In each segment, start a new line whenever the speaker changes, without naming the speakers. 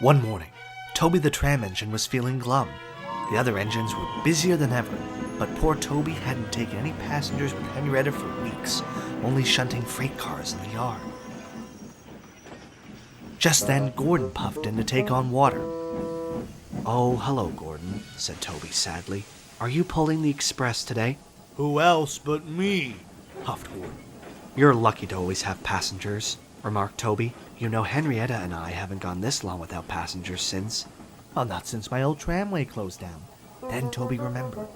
One morning, Toby the tram engine was feeling glum. The other engines were busier than ever, but poor Toby hadn't taken any passengers with Henrietta for weeks, only shunting freight cars in the yard. Just then, Gordon puffed in to take on water. "Oh, hello, Gordon," said Toby sadly. "Are you pulling the express today?"
"Who else but me?" huffed Gordon.
"You're lucky to always have passengers," remarked Toby. "You know Henrietta and I haven't gone this long without passengers since." "Well, not since my old tramway closed down." Then Toby remembered.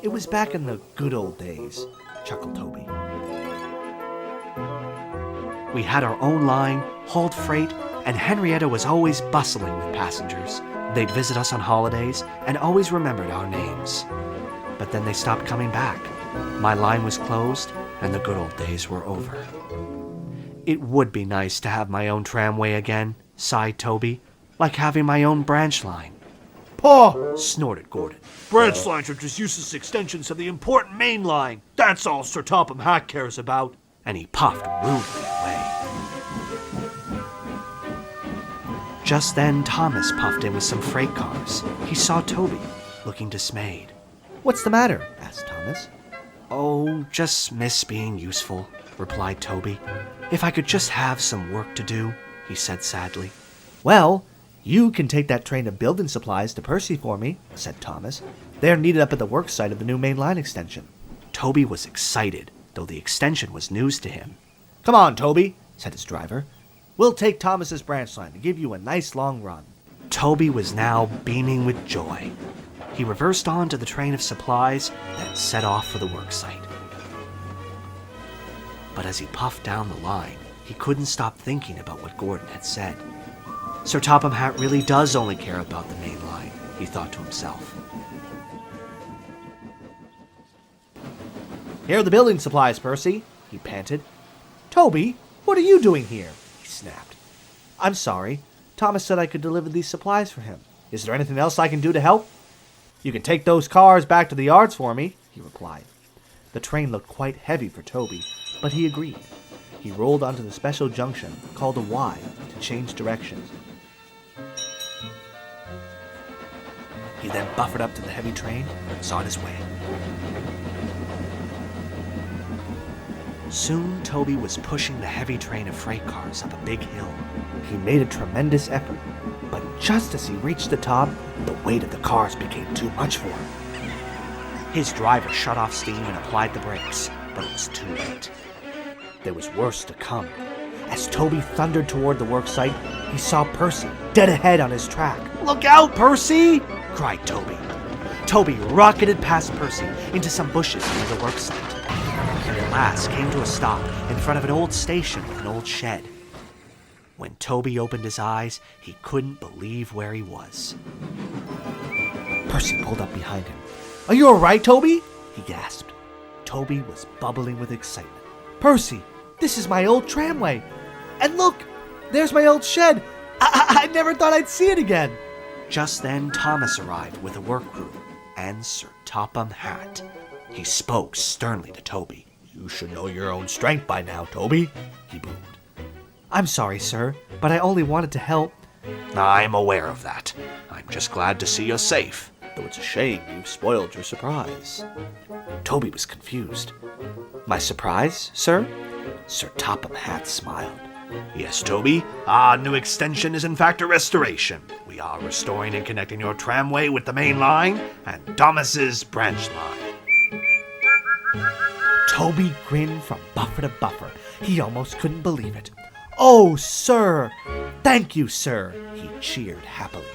"It was back in the good old days," chuckled Toby. "We had our own line, hauled freight, and Henrietta was always bustling with passengers. They'd visit us on holidays and always remembered our names. But then they stopped coming back. My line was closed, and the good old days were over." "It would be nice to have my own tramway again," sighed Toby, "like having my own branch line."
"Paw!"
snorted Gordon.
"Branch lines are just useless extensions of the important main line. That's all Sir Topham Hatt cares about."
And he puffed rudely away. Just then, Thomas puffed in with some freight cars. He saw Toby, looking dismayed. "What's the matter?" asked Thomas. "Oh, just miss being useful," replied Toby. "If I could just have some work to do," he said sadly. "Well, you can take that train of building supplies to Percy for me," said Thomas. "They're needed up at the work site of the new main line extension." Toby was excited, though the extension was news to him. "Come on, Toby," said his driver. "We'll take Thomas's branch line to give you a nice long run." Toby was now beaming with joy. He reversed on to the train of supplies, then set off for the work site. But as he puffed down the line, he couldn't stop thinking about what Gordon had said. Sir Topham Hatt really does only care about the main line, he thought to himself. "Here are the building supplies, Percy," he panted. "Toby, what are you doing here?" he snapped. "I'm sorry. Thomas said I could deliver these supplies for him. Is there anything else I can do to help?" "You can take those cars back to the yards for me," he replied. The train looked quite heavy for Toby, but he agreed. He rolled onto the special junction, called a Y, to change directions. He then buffered up to the heavy train and was on his way. Soon, Toby was pushing the heavy train of freight cars up a big hill. He made a tremendous effort, but just as he reached the top, the weight of the cars became too much for him. His driver shut off steam and applied the brakes, but it was too late. There was worse to come. As Toby thundered toward the work site, he saw Percy dead ahead on his track. "Look out, Percy!" cried Toby. Toby rocketed past Percy into some bushes near the work site. He at last came to a stop in front of an old station with an old shed. When Toby opened his eyes, he couldn't believe where he was. Percy pulled up behind him. "Are you all right, Toby?" he gasped. Toby was bubbling with excitement. "Percy, this is my old tramway. And look, there's my old shed. I never thought I'd see it again." Just then, Thomas arrived with a work crew and Sir Topham Hatt. He spoke sternly to Toby. "You should know your own strength by now, Toby," he boomed. "I'm sorry, sir, but I only wanted to help." "I'm aware of that. I'm just glad to see you're safe, though it's a shame you've spoiled your surprise." Toby was confused. "My surprise, sir?" Sir Topham Hatt smiled. "Yes, Toby, our new extension is in fact a restoration. We are restoring and connecting your tramway with the main line and Thomas's branch line." Toby grinned from buffer to buffer. He almost couldn't believe it. "Oh, sir! Thank you, sir!" he cheered happily.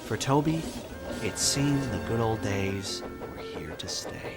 For Toby, it seemed the good old days were here to stay.